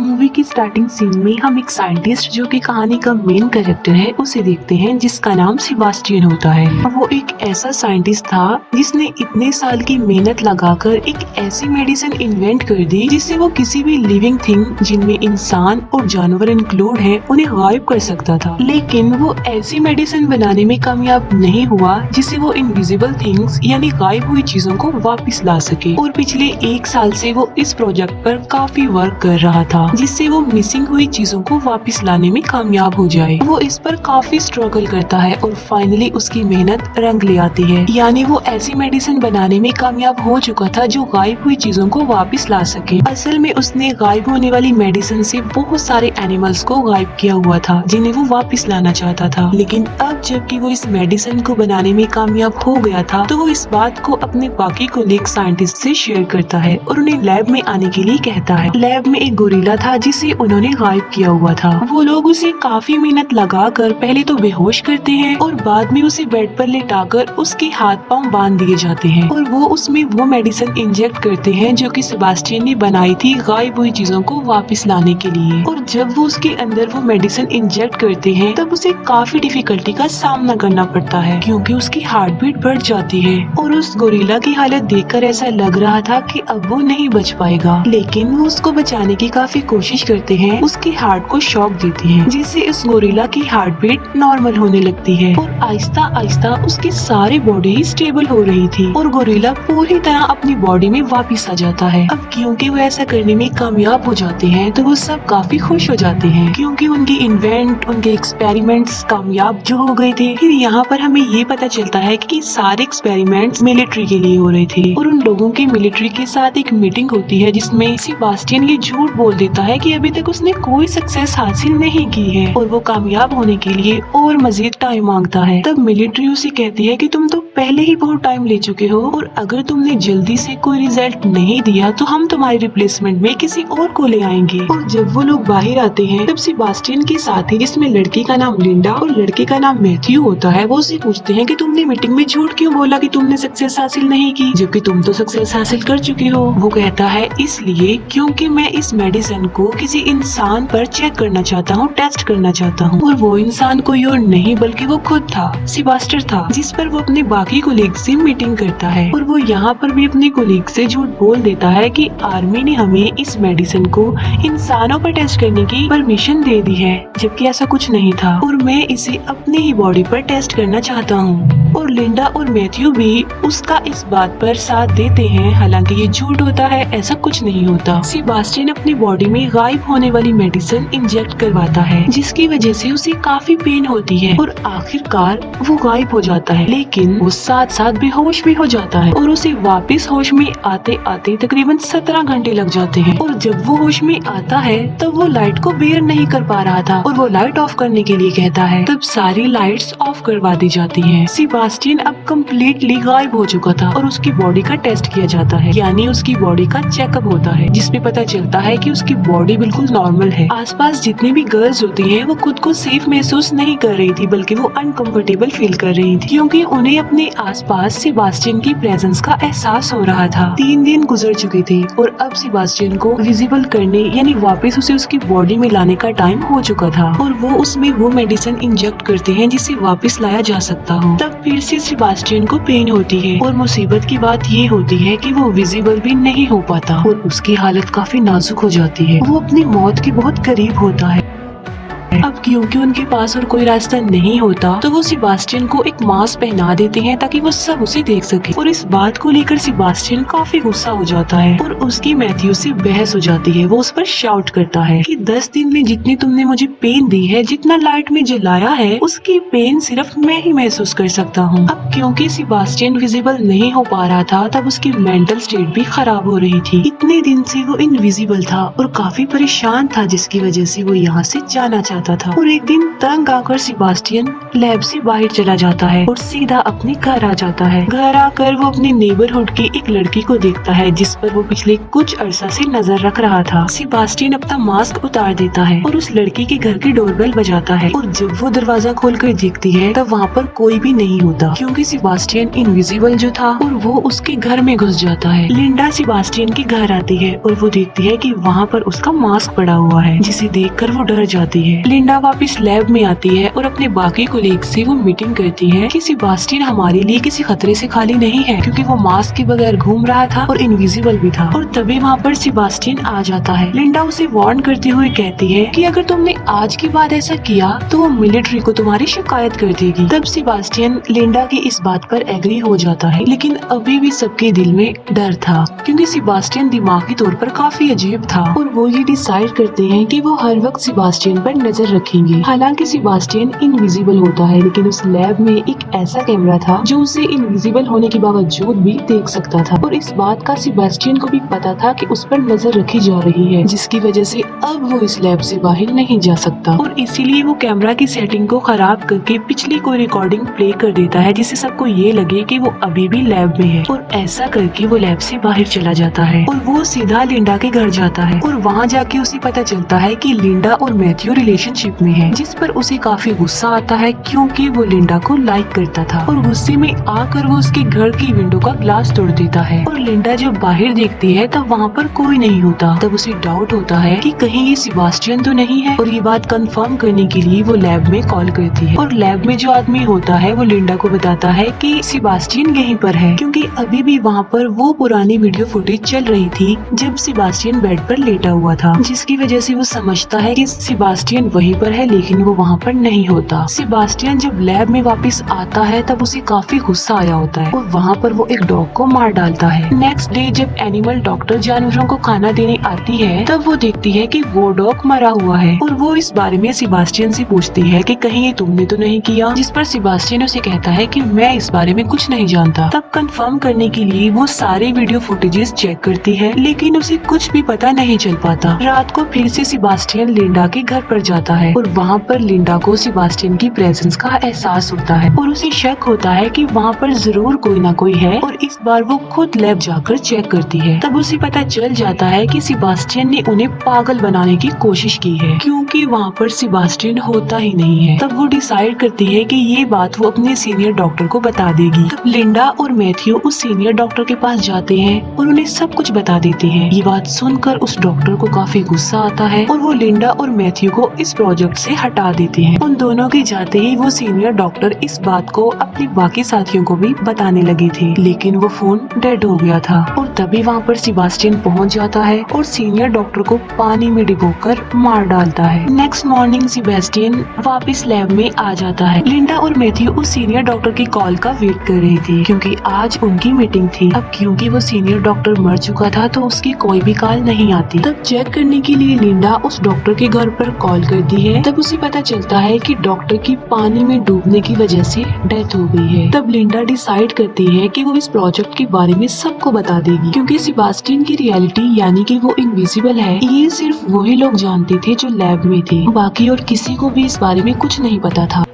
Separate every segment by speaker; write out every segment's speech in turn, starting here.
Speaker 1: Movie की starting scene में हम एक साइंटिस्ट जो कि कहानी का मेन कैरेक्टर है उसे देखते हैं, जिसका नाम सेबास्टियन होता है। वो एक ऐसा साइंटिस्ट था जिसने इतने साल की मेहनत लगाकर एक ऐसी मेडिसिन इन्वेंट कर दी जिससे वो किसी भी लिविंग थिंग, जिनमें इंसान और जानवर इंक्लूड है, उन्हें गायब कर सकता था। लेकिन वो ऐसी मेडिसिन बनाने में कामयाब नहीं हुआ जिससे वो इनविजिबल थिंग्स यानी गायब हुई चीजों को वापस ला सके। और पिछले 1 साल से वो इस प्रोजेक्ट पर काफी वर्क कर रहा था जिससे वो मिसिंग हुई चीजों को वापस लाने में कामयाब हो जाए। वो इस पर काफी स्ट्रगल करता है और फाइनली उसकी मेहनत रंग ले आती है, यानी वो ऐसी मेडिसिन बनाने में कामयाब हो चुका था जो गायब हुई चीजों को वापस ला सके। असल में उसने गायब होने वाली मेडिसिन से बहुत सारे एनिमल्स को गायब किया हुआ था जिन्हें वो वापस लाना चाहता था। लेकिन अब जबकि वो इस मेडिसिन को बनाने में कामयाब हो गया था तो वो इस बात को अपने बाकी कोलीग साइंटिस्ट से शेयर करता है और उन्हें लैब में आने के लिए कहता है। लैब में एक गोरिल्ला था जिसे उन्होंने गायब किया हुआ था। वो लोग उसे काफी मेहनत लगाकर पहले तो बेहोश करते हैं और बाद में उसे बेड पर लेटाकर उसके हाथ पांव बांध दिए जाते हैं और वो उसमें वो मेडिसिन इंजेक्ट करते हैं जो कि सेबास्टियन ने बनाई थी गायब हुई चीजों को वापस लाने के लिए। और जब वो उसके अंदर वो मेडिसिन इंजेक्ट करते हैं तब उसे काफी डिफिकल्टी का सामना करना पड़ता है क्योंकि उसकी हार्ट बीट बढ़ जाती है और उस गोरिल्ला की हालत देखकर ऐसा लग रहा था कि अब वो नहीं बच पाएगा। लेकिन वो उसको बचाने की काफी कोशिश करते हैं, उसके हार्ट को शॉक देते हैं जिससे इस गोरिल्ला की हार्ट बीट नॉर्मल होने लगती है और आहिस्ता आहिस्ता उसकी सारी बॉडी स्टेबल हो रही थी और गोरिल्ला पूरी तरह अपनी बॉडी में वापस आ जाता है। अब क्योंकि वो ऐसा करने में कामयाब हो जाते हैं तो वो सब काफी खुश हो जाते हैं क्योंकि उनके इन्वेंट, उनके एक्सपेरिमेंट्स कामयाब जो हो गए थे। फिर यहाँ पर हमें ये पता चलता है कि सारे एक्सपेरिमेंट्स मिलिट्री के लिए हो रहे थे और उन लोगों की मिलिट्री के साथ एक मीटिंग होती है जिसमें सेबास्टियन ये झूठ बोल देता है कि अभी तक उसने कोई सक्सेस हासिल नहीं की है और वो कामयाब होने के लिए और मजीद टाइम मांगता है। तब मिलिट्री उसे कहती है कि तुम तो पहले ही बहुत टाइम ले चुके हो और अगर तुमने जल्दी से कोई रिजल्ट नहीं दिया तो हम तुम्हारे रिप्लेसमेंट में किसी और को ले आएंगे। और जब वो लोग बाहर आते हैं तब सेबास्टियन के साथी, जिसमें लड़की का नाम लिंडा और लड़के का नाम मैथ्यू होता है, वो उसे पूछते हैं कि तुमने मीटिंग में झूठ क्यों बोला कि तुमने सक्सेस हासिल नहीं की जबकि तुम तो सक्सेस हासिल कर चुके हो। वो कहता है इसलिए क्योंकि मैं इस मेडिसिन को किसी इंसान पर चेक करना चाहता हूँ, टेस्ट करना चाहता हूँ। और वो इंसान कोई और नहीं बल्कि वो खुद था, सेबास्टियन था, जिस पर वो अपने बाकी कोलीग से मीटिंग करता है। और वो यहाँ पर भी अपने कोलीग से झूठ बोल देता है कि आर्मी ने हमें इस मेडिसिन को इंसानों पर टेस्ट करने की परमिशन दे दी है, जबकि ऐसा कुछ नहीं था और मैं इसे अपने ही बॉडी पर टेस्ट करना चाहता हूँ। और लिंडा और मैथ्यू भी उसका इस बात पर साथ देते हैं, हालांकि ये झूठ होता है, ऐसा कुछ नहीं होता। सेबास्टियन अपनी बॉडी में गायब होने वाली मेडिसिन इंजेक्ट करवाता है जिसकी वजह से उसे काफी पेन होती है और आखिरकार वो गायब हो जाता है। लेकिन वो साथ साथ बेहोश भी हो जाता है और उसे वापस होश में आते आते तकरीबन 17 घंटे लग जाते हैं। और जब वो होश में आता है तब वो लाइट को बेयर नहीं कर पा रहा था और वो लाइट ऑफ करने के लिए कहता है। तब सारी लाइट्स ऑफ करवा दी जाती हैं। सेबास्टियन अब कम्प्लीटली गायब हो चुका था और उसकी बॉडी का टेस्ट किया जाता है, यानी उसकी बॉडी का चेकअप होता है जिसमें पता चलता है कि उसकी बॉडी बिल्कुल नॉर्मल है। आसपास जितनी भी गर्ल्स होती हैं वो खुद को सेफ महसूस नहीं कर रही थी बल्कि वो अनकंफर्टेबल फील कर रही थी क्योंकि उन्हें अपने आसपास सेबास्टियन की प्रेजेंस का एहसास हो रहा था। 3 दिन गुजर चुके थे और अब सेबास्टियन को विजिबल करने यानी वापस उसे उसकी बॉडी में लाने का टाइम हो चुका था और वो उसमें वो मेडिसिन इंजेक्ट करते हैं जिसे वापस लाया जा सकता हो। तब फिर से सेबास्टियन को पेन होती है और मुसीबत की बात ये होती है कि वो विजिबल भी नहीं हो पाता और उसकी हालत काफी नाजुक हो जाती है। वो अपनी मौत के बहुत करीब होता है। अब क्योंकि उनके पास और कोई रास्ता नहीं होता तो वो सेबास्टियन को एक मास्क पहना देते हैं ताकि वो सब उसे देख सके। और इस बात को लेकर सेबास्टियन काफी गुस्सा हो जाता है और उसकी मैथ्यू से बहस हो जाती है। वो उस पर शाउट करता है कि 10 दिन में जितनी तुमने मुझे पेन दी है, जितना लाइट में जलाया है, उसकी पेन सिर्फ मैं ही महसूस कर सकता हूँ। अब क्योंकि सेबास्टियन विजिबल नहीं हो पा रहा था तब उसकी मेंटल स्टेट भी खराब हो रही थी। इतने दिन से वो इनविजिबल था और काफी परेशान था जिसकी वजह से वो यहाँ से जाना चाहता था। था और एक दिन तंग आकर सेबास्टियन लैब से बाहर चला जाता है और सीधा अपने घर आ जाता है। घर आकर वो अपने नेबरहुड की एक लड़की को देखता है जिस पर वो पिछले कुछ अरसा से नजर रख रहा था। सेबास्टियन अपना मास्क उतार देता है और उस लड़की के घर की डोरबेल बजाता है और जब वो दरवाजा खोलकर देखती है तब वहाँ पर कोई भी नहीं होता क्योंकि सेबास्टियन इनविजिबल जो था और वो उसके घर में घुस जाता है। लिंडा सेबास्टियन के घर आती है और वो देखती है कि वहाँ पर उसका मास्क पड़ा हुआ है जिसे देखकर वो डर जाती है। लिंडा वापस लैब में आती है और अपने बाकी कोलीग से वो मीटिंग करती है कि सेबास्टियन हमारे लिए किसी खतरे से खाली नहीं है क्योंकि वो मास्क के बगैर घूम रहा था और इनविजिबल भी था। और तभी वहाँ पर सेबास्टियन आ जाता है। लिंडा उसे वार्न करते हुए कहती है कि अगर तुमने आज के बाद ऐसा किया तो वो मिलिट्री को तुम्हारी शिकायत कर देगी। तब सेबास्टियन लिंडा की इस बात पर एग्री हो जाता है, लेकिन अभी भी सबके दिल में डर था क्योंकि सेबास्टियन दिमागी तौर पर काफी अजीब था और वो ये डिसाइड करते हैं कि वो हर वक्त सेबास्टियन पर नजर रखेंगे। हालांकि सेबास्टियन इनविजिबल होता है लेकिन उस लैब में एक ऐसा कैमरा था जो उसे इनविजिबल होने के बावजूद भी देख सकता था और इस बात का सेबास्टियन को भी पता था कि उस पर नजर रखी जा रही है, जिसकी वजह से अब वो इस लैब से बाहर नहीं जा सकता और इसीलिए वो कैमरा की सेटिंग को खराब करके पिछली कोई रिकॉर्डिंग प्ले कर देता है जिससे सबको ये लगे कि वो अभी भी लैब में है। और ऐसा करके वो लैब से बाहर चला जाता है और वो सीधा लिंडा के घर जाता है और वहाँ जाके उसे पता चलता है कि लिंडा और मैथ्यू रिलेशनशिप में है, जिस पर उसे काफी गुस्सा आता है क्योंकि वो लिंडा को लाइक करता था और गुस्से में आकर वो उसके घर की विंडो का ग्लास तोड़ देता है। और लिंडा जब बाहर देखती है तब वहाँ पर कोई नहीं होता। तब उसे डाउट होता है कि कहीं ये सेबास्टियन तो नहीं है और ये बात कंफर्म करने के लिए वो लैब में कॉल करती है और लैब में जो आदमी होता है वो लिंडा को बताता है कि सेबास्टियन यहीं पर है क्योंकि अभी भी वहाँ पर वो पुरानी वीडियो फुटेज चल रही थी जब सेबास्टियन बेड पर लेटा हुआ था, जिसकी वजह से वो समझता है कि सेबास्टियन वहीं पर है लेकिन वो वहाँ पर नहीं होता। सेबास्टियन जब लैब में वापस आता है तब उसे काफी गुस्सा आया होता है और वहाँ पर वो एक डॉग को मार डालता है। नेक्स्ट डे जब एनिमल डॉक्टर जानवरों को खाना देने आती है तब वो देखती है कि वो डॉग मरा हुआ है और वो इस बारे में सेबास्टियन से पूछती है कि कहीं ये तुमने तो नहीं किया, जिस पर सेबास्टियन उसे कहता है कि मैं इस बारे में कुछ नहीं जानता। तब कंफर्म करने के लिए वो सारे वीडियो फुटेजेस चेक करती है लेकिन उसे कुछ भी पता नहीं चल पाता। रात को फिर से सेबास्टियन लिंडा के घर पर जाता है और वहाँ पर लिंडा को सेबास्टियन की प्रेजेंस का एहसास होता है और उसे शक होता है कि वहाँ पर जरूर कोई ना कोई है और इस बार वो खुद लैब जाकर चेक करती है। तब उसे पता चल जाता है कि सेबास्टियन ने उन्हें पागल बनाने की कोशिश की है क्योंकि वहाँ पर सेबास्टियन होता ही नहीं है। तब वो डिसाइड करती है कि ये बात वो अपने सीनियर डॉक्टर को बता देगी। तब लिंडा और मैथ्यू उस सीनियर डॉक्टर के पास जाते हैं और उन्हें सब कुछ बता देते हैं। ये बात सुनकर उस डॉक्टर को काफी गुस्सा आता है और वो लिंडा और मैथ्यू को इस प्रोजेक्ट से हटा देते हैं। उन दोनों के जाते ही वो सीनियर डॉक्टर इस बात को अपने बाकी साथियों को भी बताने लगे थे लेकिन वो फोन डेड हो गया था और तभी वहाँ पर सेबास्टियन पहुँच जाता है और सीनियर डॉक्टर को पानी में डुबोकर मार डालता है। नेक्स्ट मॉर्निंग सेबास्टियन वापस लैब में आ जाता है। लिंडा और मैथ्यू उस सीनियर डॉक्टर की कॉल का वेट कर रही थी क्योंकि आज उनकी मीटिंग थी। अब क्योंकि वो सीनियर डॉक्टर मर चुका था तो उसकी कोई भी कॉल नहीं आती। तब चेक करने के लिए लिंडा उस डॉक्टर के घर पर कॉल करती है। तब उसे पता चलता है कि डॉक्टर की पानी में डूबने की वजह से डेथ हो गई है। तब लिंडा डिसाइड करती है कि वो इस प्रोजेक्ट के बारे में सबको बता देगी क्योंकि सेबास्टियन की रियलिटी यानी कि वो इनविजिबल है ये सिर्फ वही लोग जानते थे जो लैब में थे, बाकी और किसी को भी इस बारे में कुछ नहीं पता था।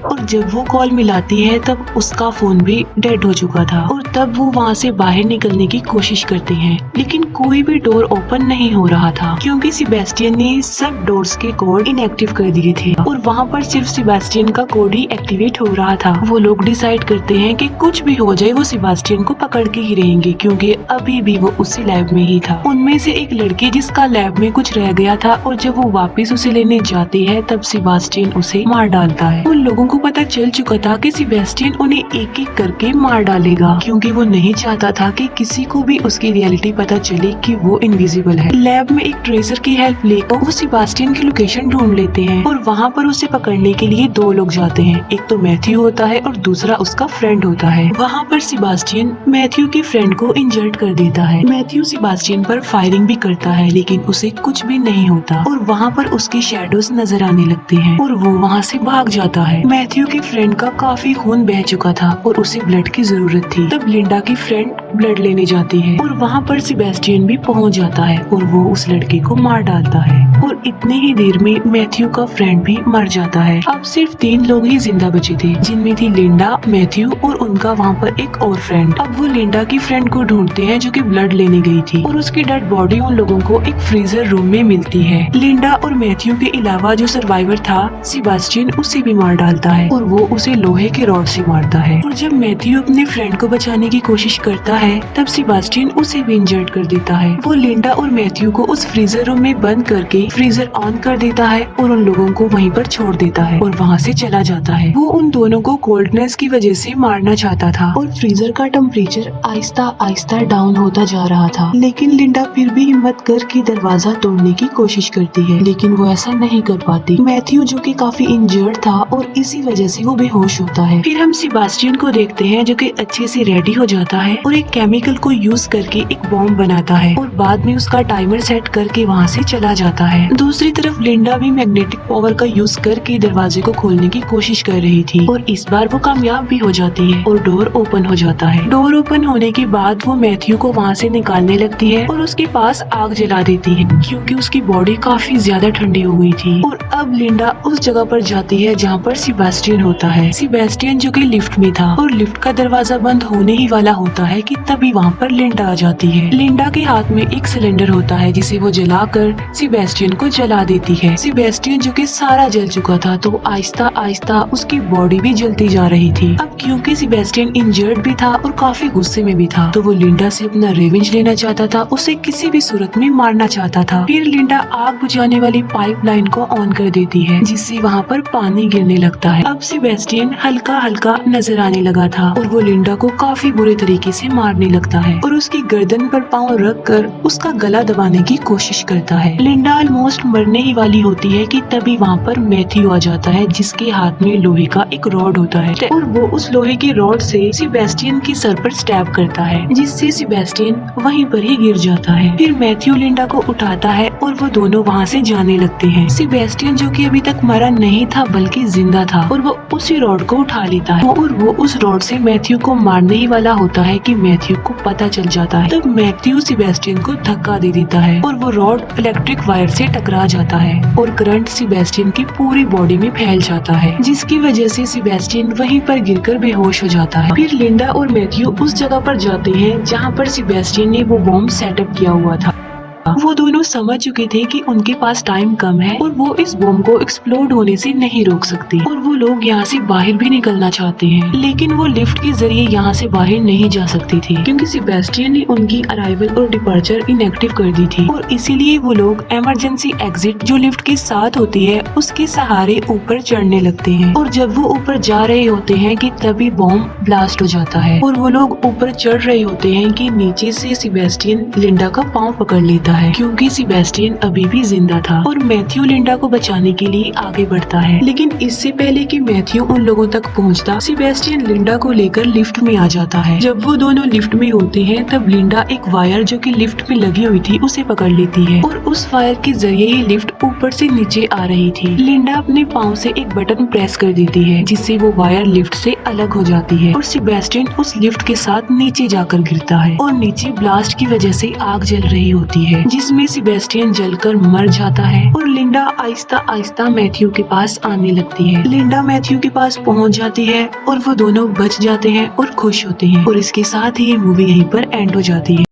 Speaker 1: और जब वो कॉल मिलाती है तब उसका फोन भी डेड हो चुका था और तब वो वहाँ से बाहर निकलने की कोशिश करते हैं लेकिन कोई भी डोर ओपन नहीं हो रहा था क्योंकि सेबास्टियन ने सब डोर्स के कोड इनएक्टिव कर दिए थे और वहाँ पर सिर्फ सेबास्टियन का कोड ही एक्टिवेट हो रहा था। वो लोग डिसाइड करते हैं कि कुछ भी हो जाए वो सेबास्टियन को पकड़ के ही रहेंगे क्योंकि अभी भी वो उसी लैब में ही था। उनमें से एक लड़की जिसका लैब में कुछ रह गया था और जब वो वापिस उसे लेने जाती है तब सेबास्टियन उसे मार डालता है। उन लोगों को पता चल चुका था कि सेबास्टियन उन्हें एक एक करके मार डालेगा क्योंकि वो नहीं चाहता था कि किसी को भी उसकी रियलिटी पता चले कि वो इनविजिबल है। लैब में एक ट्रेसर की हेल्प लेकर वो सेबास्टियन की लोकेशन ढूंढ लेते हैं और वहाँ पर उसे पकड़ने के लिए दो लोग जाते हैं, एक तो मैथ्यू होता है और दूसरा उसका फ्रेंड होता है। वहाँ पर सेबास्टियन मैथ्यू के फ्रेंड को इंजर्ड कर देता है। मैथ्यू सेबास्टियन पर फायरिंग भी करता है लेकिन उसे कुछ भी नहीं होता और वहाँ पर उसके शैडोज नजर आने लगते हैं और वो वहाँ से भाग जाता है। मैथ्यू मैथ्यू के फ्रेंड का काफी खून बह चुका था और उसे ब्लड की जरूरत थी। तब लिंडा की फ्रेंड ब्लड लेने जाती है और वहाँ पर सेबेस्टियन भी पहुँच जाता है और वो उस लड़के को मार डालता है और इतने ही देर में मैथ्यू का फ्रेंड भी मर जाता है। अब सिर्फ 3 लोग ही जिंदा बचे थे, जिनमें थी लिंडा, मैथ्यू और उनका वहाँ पर एक और फ्रेंड। अब वो लिंडा की फ्रेंड को ढूंढते हैं जो कि ब्लड लेने गई थी और उसकी डेड बॉडी उन लोगों को एक फ्रीजर रूम में मिलती है। लिंडा और मैथ्यू के अलावा जो सर्वाइवर था सेबेस्टियन उसे भी मार डालता है और वो उसे लोहे के रॉड से मारता है। और जब मैथ्यू अपने फ्रेंड को बचाने की कोशिश करता है तब सेबेस्टियन उसे भी इंजर्ड कर देता है। वो लिंडा और मैथ्यू को उस फ्रीजर रूम में बंद करके फ्रीजर ऑन कर देता है और उन लोगों को वहीं पर छोड़ देता है और वहाँ से चला जाता है। वो उन दोनों को कोल्डनेस की वजह से मारना चाहता था और फ्रीजर का टेम्परेचर आहिस्ता आहिस्ता डाउन होता जा रहा था, लेकिन लिंडा फिर भी हिम्मत करके दरवाजा तोड़ने की कोशिश करती है, लेकिन वो ऐसा नहीं कर पाती। मैथ्यू जो कि काफी इंजर्ड था और इसी वजह से वो बेहोश होता है। फिर हम सेबेस्टियन को देखते हैं जो कि अच्छे से रेडी हो जाता है और एक केमिकल को यूज करके एक बॉम्ब बनाता है और बाद में उसका टाइमर सेट करके वहाँ से चला जाता है। दूसरी तरफ लिंडा भी मैग्नेटिक पावर का यूज करके दरवाजे को खोलने की कोशिश कर रही थी और इस बार वो कामयाब भी हो जाती है और डोर ओपन हो जाता है। डोर ओपन होने के बाद वो मैथ्यू को वहाँ से निकालने लगती है और उसके पास आग जला देती है क्योंकि उसकी बॉडी काफी ज्यादा ठंडी हो गई थी। और अब लिंडा उस जगह पर जाती है जहाँ पर सेबेस्टियन होता है। सेबेस्टियन जो कि लिफ्ट में था और लिफ्ट का दरवाजा बंद होने ही वाला होता है कि तभी वहाँ पर लिंडा आ जाती है। लिंडा के हाथ में एक सिलेंडर होता है जिसे वो जलाकर सेबेस्टियन को जला देती है। सेबेस्टियन जो कि सारा जल चुका था तो आहिस्ता आहिस्ता उसकी बॉडी भी जलती जा रही थी। अब क्योंकि सेबेस्टियन इंजर्ड भी था और काफी गुस्से में भी था तो वो लिंडा से अपना रिवेंज लेना चाहता था, उसे किसी भी सूरत में मारना चाहता था। फिर लिंडा आग बुझाने वाली पाइपलाइन को ऑन कर देती है जिससे वहाँ पर पानी गिरने लगता है। अब सेबेस्टियन हल्का हल्का नजर आने लगा था और वो लिंडा को काफी बुरे तरीके से मारने लगता है और उसकी गर्दन पर पाँव रख कर उसका गला दबाने की कोशिश करता है। लिंडा ऑलमोस्ट मरने ही वाली होती है कि तभी वहाँ पर मैथ्यू आ जाता है जिसके हाथ में लोहे का एक रॉड होता है और वो उस लोहे के रॉड से सेबेस्टियन की सर पर स्टैब करता है जिससे सेबेस्टियन वहीं पर ही गिर जाता है। फिर मैथ्यू लिंडा को उठाता है और वो दोनों वहाँ से जाने लगते हैं। सेबेस्टियन जो कि अभी तक मरा नहीं था बल्कि जिंदा था और वो उसी रॉड को उठा लेता है और वो उस रॉड से मैथ्यू को मारने ही वाला होता है कि मैथ्यू को पता चल जाता है। तब मैथ्यू सेबेस्टियन को धक्का दे देता है और वो रॉड इलेक्ट्रिक वायर से टकरा जाता है और करंट सेबेस्टियन की पूरी बॉडी में फैल जाता है जिसकी वजह से सेबेस्टियन वहीं पर गिरकर बेहोश हो जाता है। फिर लिंडा और मैथ्यू उस जगह पर जाते हैं जहाँ पर सेबेस्टियन ने वो बॉम्ब सेटअप किया हुआ था। वो दोनों समझ चुके थे कि उनके पास टाइम कम है और वो इस बॉम्ब को एक्सप्लोड होने से नहीं रोक सकते और वो लोग यहाँ से बाहर भी निकलना चाहते हैं, लेकिन वो लिफ्ट के जरिए यहाँ से बाहर नहीं जा सकती थी क्योंकि सेबेस्टियन ने उनकी अराइवल और डिपार्चर इनएक्टिव कर दी थी और इसीलिए वो लोग इमरजेंसी एग्जिट जो लिफ्ट के साथ होती है उसके सहारे ऊपर चढ़ने लगते हैं और जब वो ऊपर जा रहे होते हैं कि तभी बॉम्ब ब्लास्ट हो जाता है और वो लोग ऊपर चढ़ रहे होते हैं कि नीचे से सेबेस्टियन लिंडा का पाँव पकड़ लेता है क्योंकि सेबेस्टियन अभी भी जिंदा था और मैथ्यू लिंडा को बचाने के लिए आगे बढ़ता है। लेकिन इससे पहले कि मैथ्यू उन लोगों तक पहुंचता, सेबेस्टियन लिंडा को लेकर लिफ्ट में आ जाता है। जब वो दोनों लिफ्ट में होते हैं तब लिंडा एक वायर जो कि लिफ्ट में लगी हुई थी उसे पकड़ लेती है और उस वायर के जरिए ही लिफ्ट ऊपर से नीचे आ रही थी। लिंडा अपने पाँव से एक बटन प्रेस कर देती है जिससे वो वायर लिफ्ट से अलग हो जाती है और सेबेस्टियन उस लिफ्ट के साथ नीचे जाकर गिरता है और नीचे ब्लास्ट की वजह से आग जल रही होती है जिसमें सेबेस्टियन जलकर मर जाता है और लिंडा आहिस्ता आहिस्ता मैथ्यू के पास आने लगती है। लिंडा मैथ्यू के पास पहुंच जाती है और वो दोनों बच जाते हैं और खुश होते हैं और इसके साथ ही ये मूवी यहीं पर एंड हो जाती है।